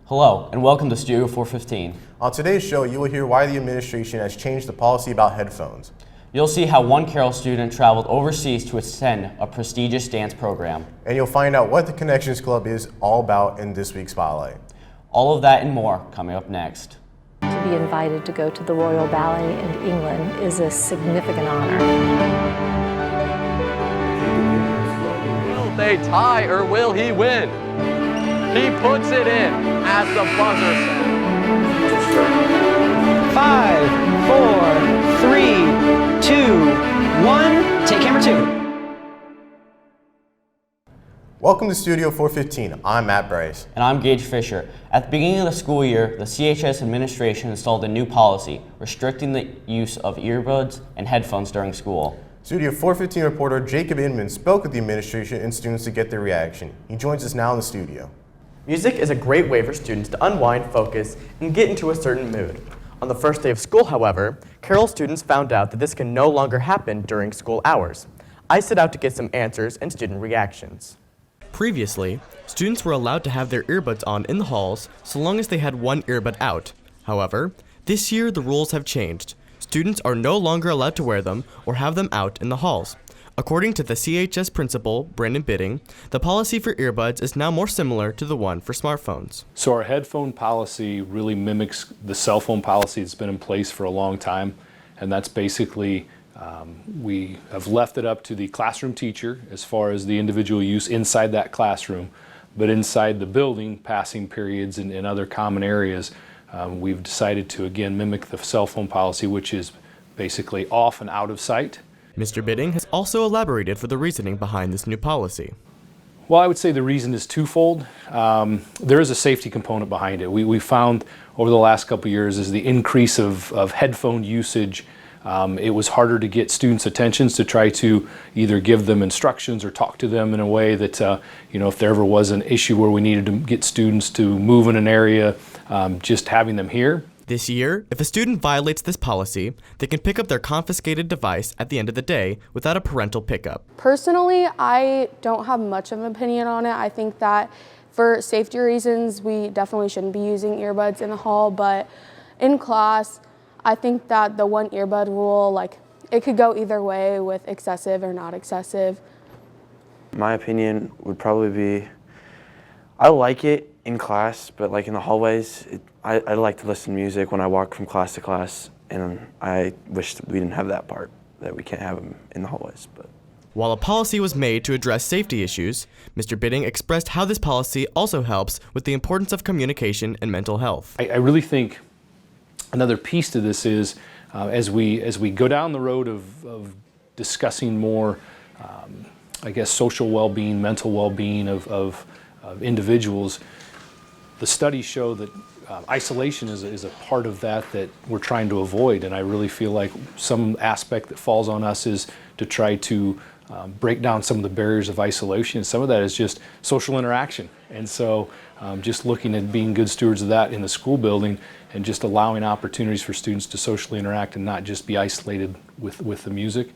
Hello, and welcome to Studio 415. On today's show, you will hear why the administration has changed the policy about headphones. You'll see how one Carroll student traveled overseas to attend a prestigious dance program. And you'll find out what the Connections Club is all about in this week's Spotlight. All of that and more coming up next. To be invited to go to the Royal Ballet in England is a significant honor. Will they tie or will he win? He puts it in at the buzzer sound. 5, 4, 3, 2, 1. Take camera 2. Welcome to Studio 415. I'm Matt Bryce. And I'm Gage Fisher. At the beginning of the school year, the CHS administration installed a new policy restricting the use of earbuds and headphones during school. Studio 415 reporter Jacob Inman spoke with the administration and students to get their reaction. He joins us now in the studio. Music is a great way for students to unwind, focus, and get into a certain mood. On the first day of school, however, Carroll students found out that this can no longer happen during school hours. I set out to get some answers and student reactions. Previously, students were allowed to have their earbuds on in the halls so long as they had one earbud out. However, this year the rules have changed. Students are no longer allowed to wear them or have them out in the halls. According to the CHS principal, Brandon Bidding, the policy for earbuds is now more similar to the one for smartphones. So our headphone policy really mimics the cell phone policy that's been in place for a long time, and that's basically we have left it up to the classroom teacher as far as the individual use inside that classroom, but inside the building, passing periods and other common areas, we've decided to again mimic the cell phone policy, which is basically off and out of sight. Mr. Bidding has also elaborated for the reasoning behind this new policy. Well, I would say the reason is twofold. There is a safety component behind it. We found over the last couple of years is the increase of headphone usage. It was harder to get students' attentions to try to either give them instructions or talk to them in a way that, if there ever was an issue where we needed to get students to move in an area, just having them here. This year, if a student violates this policy, they can pick up their confiscated device at the end of the day without a parental pickup. Personally, I don't have much of an opinion on it. I think that for safety reasons, we definitely shouldn't be using earbuds in the hall, but in class, I think that the one earbud rule, it could go either way with excessive or not excessive. My opinion would probably be, I like it in class, but in the hallways, I like to listen to music when I walk from class to class, and I wish that we didn't have that part, that we can't have them in the hallways. But while a policy was made to address safety issues, Mr. Bidding expressed how this policy also helps with the importance of communication and mental health. I really think another piece to this is as we go down the road of discussing more, social well-being, mental well-being of individuals, the studies show that isolation is a part of that we're trying to avoid, and I really feel like some aspect that falls on us is to try to break down some of the barriers of isolation. Some of that is just social interaction, and so just looking at being good stewards of that in the school building and just allowing opportunities for students to socially interact and not just be isolated with the music.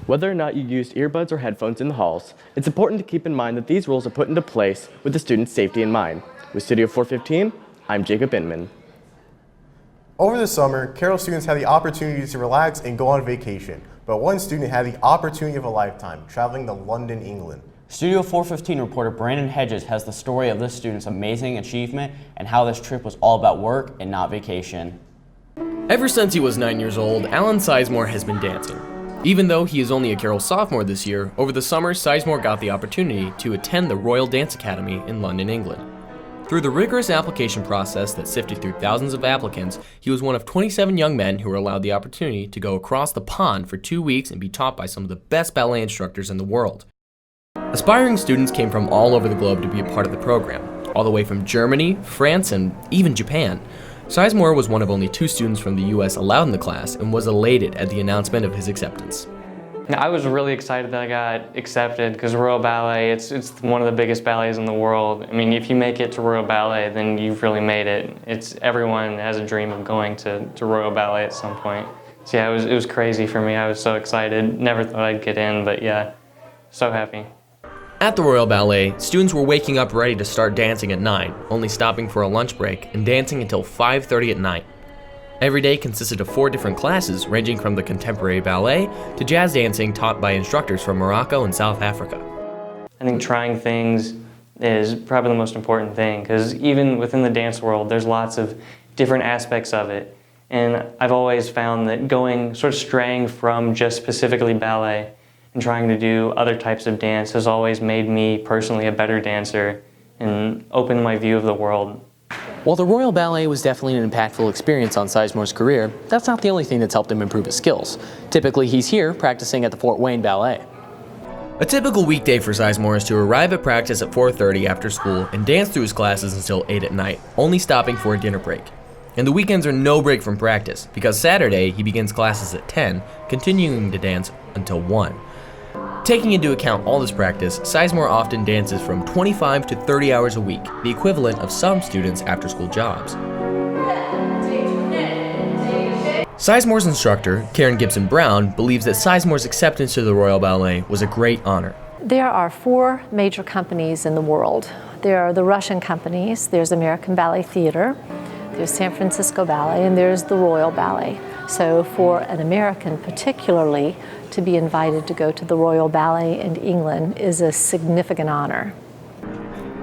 Whether or not you used earbuds or headphones in the halls, it's important to keep in mind that these rules are put into place with the student's safety in mind. With Studio 415, I'm Jacob Inman. Over the summer, Carroll students had the opportunity to relax and go on vacation, but one student had the opportunity of a lifetime, traveling to London, England. Studio 415 reporter Brandon Hedges has the story of this student's amazing achievement and how this trip was all about work and not vacation. Ever since he was 9 years old, Alan Sizemore has been dancing. Even though he is only a Carroll sophomore this year, over the summer Sizemore got the opportunity to attend the Royal Dance Academy in London, England. Through the rigorous application process that sifted through thousands of applicants, he was one of 27 young men who were allowed the opportunity to go across the pond for 2 weeks and be taught by some of the best ballet instructors in the world. Aspiring students came from all over the globe to be a part of the program, all the way from Germany, France, and even Japan. Sizemore was one of only 2 students from the US allowed in the class and was elated at the announcement of his acceptance. I was really excited that I got accepted because Royal Ballet, it's one of the biggest ballets in the world. I mean, if you make it to Royal Ballet, then you've really made it. Everyone has a dream of going to Royal Ballet at some point. So yeah, it was crazy for me. I was so excited. Never thought I'd get in, but yeah, so happy. At the Royal Ballet, students were waking up ready to start dancing at 9, only stopping for a lunch break and dancing until 5:30 at night. Every day consisted of 4 different classes ranging from the contemporary ballet to jazz dancing taught by instructors from Morocco and South Africa. I think trying things is probably the most important thing, because even within the dance world, there's lots of different aspects of it. And I've always found that sort of straying from just specifically ballet and trying to do other types of dance has always made me personally a better dancer and opened my view of the world. While the Royal Ballet was definitely an impactful experience on Sizemore's career, that's not the only thing that's helped him improve his skills. Typically, he's here practicing at the Fort Wayne Ballet. A typical weekday for Sizemore is to arrive at practice at 4:30 after school and dance through his classes until 8 at night, only stopping for a dinner break. And the weekends are no break from practice, because Saturday he begins classes at 10, continuing to dance until 1. Taking into account all this practice, Sizemore often dances from 25 to 30 hours a week, the equivalent of some students' after-school jobs. Sizemore's instructor, Karen Gibson Brown, believes that Sizemore's acceptance to the Royal Ballet was a great honor. There are 4 major companies in the world. There are the Russian companies, there's American Ballet Theater, there's San Francisco Ballet, and there's the Royal Ballet. So for an American particularly, to be invited to go to the Royal Ballet in England is a significant honor.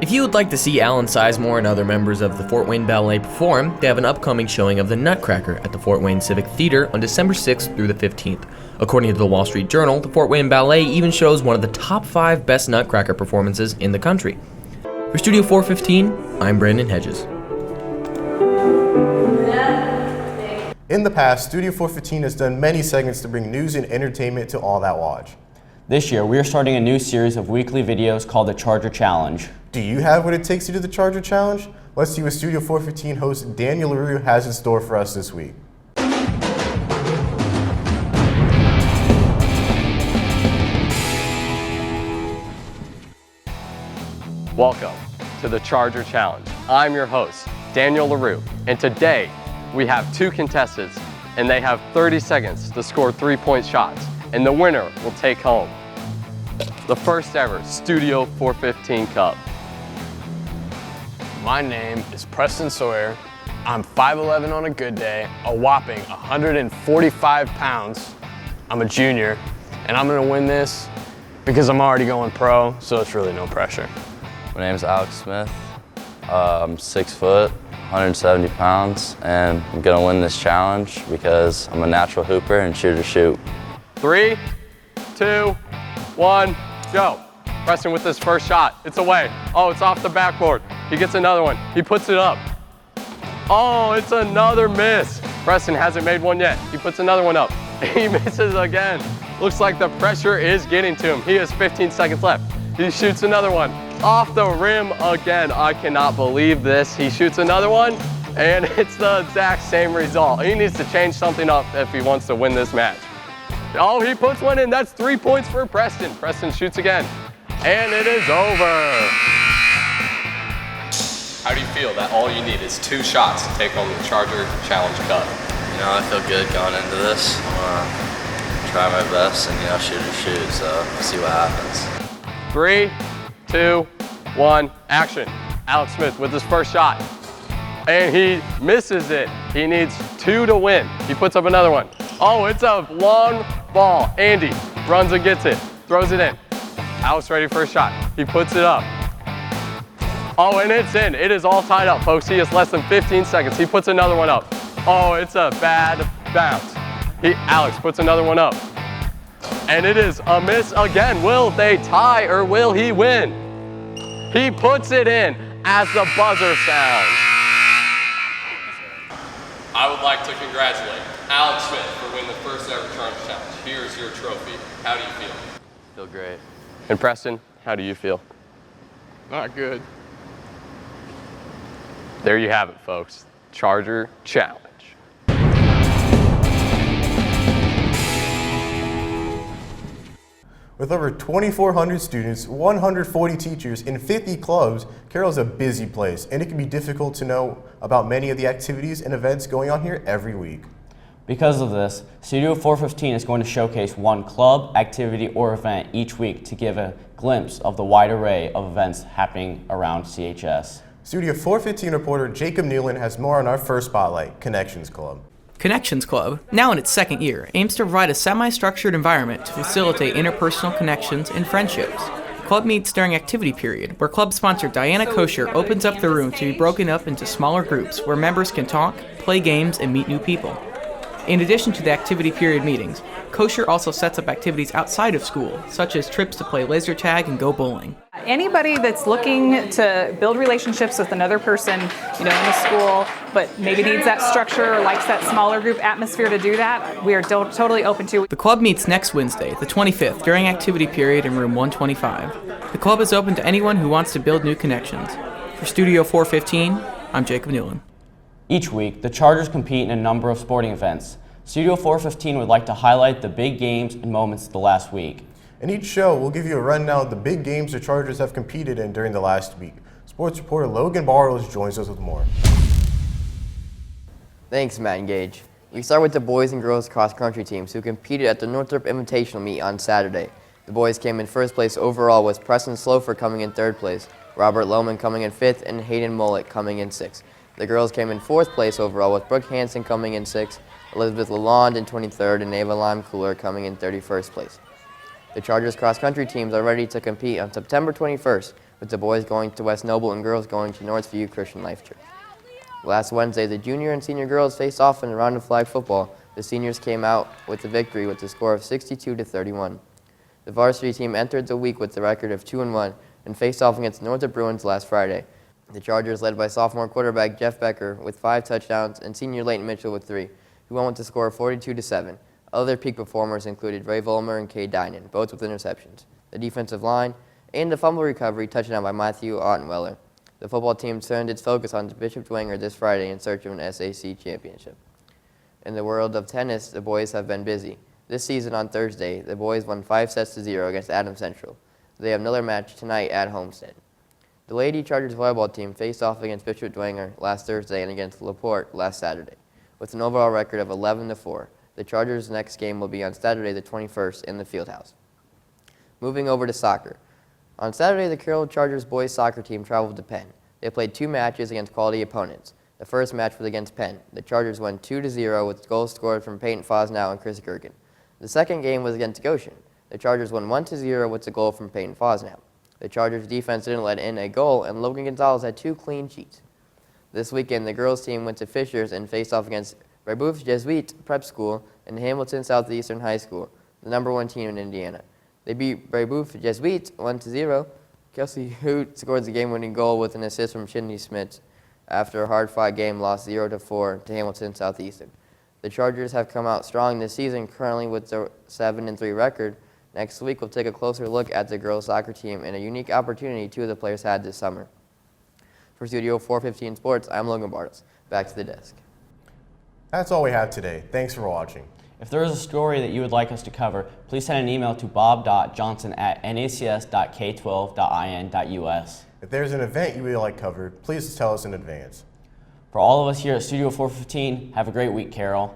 If you would like to see Alan Sizemore and other members of the Fort Wayne Ballet perform, they have an upcoming showing of The Nutcracker at the Fort Wayne Civic Theater on December 6th through the 15th. According to the Wall Street Journal, the Fort Wayne Ballet even shows one of the top 5 best Nutcracker performances in the country. For Studio 415, I'm Brandon Hedges. In the past, Studio 415 has done many segments to bring news and entertainment to all that watch. This year, we are starting a new series of weekly videos called the Charger Challenge. Do you have what it takes to do the Charger Challenge? Let's see what Studio 415 host Daniel LaRue has in store for us this week. Welcome to the Charger Challenge. I'm your host, Daniel LaRue, and today we have 2 contestants, and they have 30 seconds to score 3-point shots, and the winner will take home the first ever Studio 415 Cup. My name is Preston Sawyer. I'm 5'11" on a good day, a whopping 145 pounds. I'm a junior, and I'm gonna win this because I'm already going pro, so it's really no pressure. My name's Alex Smith. I'm 6 foot, 170 pounds, and I'm gonna win this challenge because I'm a natural hooper and shooter shoot. 3, 2, 1, go. Preston with his first shot. It's away. Oh, it's off the backboard. He gets another one. He puts it up. Oh, it's another miss. Preston hasn't made one yet. He puts another one up. He misses again. Looks like the pressure is getting to him. He has 15 seconds left. He shoots another one. Off the rim again. I cannot believe this. He shoots another one, and it's the exact same result. He needs to change something up if he wants to win this match. Oh, he puts one in. That's 3 points for Preston. Preston shoots again, and it is over. How do you feel that all you need is 2 shots to take home the Charger Challenge Cup? You know, I feel good going into this. I'm gonna try my best and, shoot or shoot, so see what happens. 3, 2, 1, action. Alex Smith with his first shot, and he misses it. He needs 2 to win. He puts up another one. Oh, it's a long ball. Andy runs and gets it, throws it in. Alex ready for a shot. He puts it up. Oh, and it's in. It is all tied up, folks. He has less than 15 seconds. He puts another one up. Oh, it's a bad bounce. Alex puts another one up. And it is a miss again. Will they tie or will he win? He puts it in as the buzzer sounds. I would like to congratulate Alex Smith for winning the first ever Charger Challenge. Here's your trophy. How do you feel? Feel great. And Preston, how do you feel? Not good. There you have it, folks. Charger Challenge. With over 2,400 students, 140 teachers, and 50 clubs, Carroll is a busy place, and it can be difficult to know about many of the activities and events going on here every week. Because of this, Studio 415 is going to showcase one club, activity, or event each week to give a glimpse of the wide array of events happening around CHS. Studio 415 reporter Jacob Newland has more on our first spotlight, Connections Club. Connections Club, now in its second year, aims to provide a semi-structured environment to facilitate interpersonal connections and friendships. The club meets during activity period, where club sponsor Diana Kosher opens up the room to be broken up into smaller groups where members can talk, play games, and meet new people. In addition to the activity period meetings, Kosher also sets up activities outside of school, such as trips to play laser tag and go bowling. Anybody that's looking to build relationships with another person, in the school, but maybe needs that structure or likes that smaller group atmosphere to do that, we are totally open to. The club meets next Wednesday, the 25th, during activity period in room 125. The club is open to anyone who wants to build new connections. For Studio 415, I'm Jacob Newland. Each week, the Chargers compete in a number of sporting events. Studio 415 would like to highlight the big games and moments of the last week. In each show, we'll give you a rundown of the big games the Chargers have competed in during the last week. Sports reporter Logan Bartles joins us with more. Thanks, Matt and Gage. We start with the boys and girls cross-country teams who competed at the Northrop Invitational Meet on Saturday. The boys came in first place overall, with Preston Slofer coming in third place, Robert Lohman coming in fifth, and Hayden Mullet coming in sixth. The girls came in fourth place overall, with Brooke Hansen coming in sixth, Elizabeth Lalonde in 23rd, and Ava Lime-Cooler coming in 31st place. The Chargers cross-country teams are ready to compete on September 21st, with the boys going to West Noble and girls going to Northview Christian Life Church. Last Wednesday, the junior and senior girls faced off in a round of flag football. The seniors came out with the victory with a score of 62-31. The varsity team entered the week with the record of 2-1 and faced off against Northrop Bruins last Friday. The Chargers, led by sophomore quarterback Jeff Becker with 5 touchdowns and senior Leighton Mitchell with 3, who won with a score of 42-7. Other peak performers included Ray Volmer and Kay Dinan, both with interceptions, the defensive line, and the fumble recovery touchdown by Matthew Ottenweller. The football team turned its focus on Bishop Dwenger this Friday in search of an SAC championship. In the world of tennis, the boys have been busy. This season on Thursday, the boys won 5-0 against Adams Central. They have another match tonight at Homestead. The Lady Chargers volleyball team faced off against Bishop Dwenger last Thursday and against LaPorte last Saturday. With an overall record of 11-4, the Chargers' next game will be on Saturday the 21st in the Fieldhouse. Moving over to soccer. On Saturday, the Carroll Chargers boys soccer team traveled to Penn. They played 2 matches against quality opponents. The first match was against Penn. The Chargers won 2-0 with goals scored from Peyton Fosnow and Chris Gergen. The second game was against Goshen. The Chargers won 1-0 with a goal from Peyton Fosnow. The Chargers' defense didn't let in a goal, and Logan Gonzalez had 2 clean sheets. This weekend, the girls' team went to Fishers and faced off against Brebeuf Jesuit Prep School and Hamilton Southeastern High School, the #1 team in Indiana. They beat Brebeuf Jesuit 1-0. Kelsey Hoot scored the game-winning goal with an assist from Shindy Smith after a hard-fought game lost 0-4 to Hamilton Southeastern. The Chargers have come out strong this season, currently with a 7-3 record. Next week, we'll take a closer look at the girls' soccer team and a unique opportunity 2 of the players had this summer. For Studio 415 Sports, I'm Logan Bartles. Back to the desk. That's all we have today. Thanks for watching. If there is a story that you would like us to cover, please send an email to bob.johnson@nacs.k12.in.us. If there's an event you would like covered, please tell us in advance. For all of us here at Studio 415, have a great week, Carroll.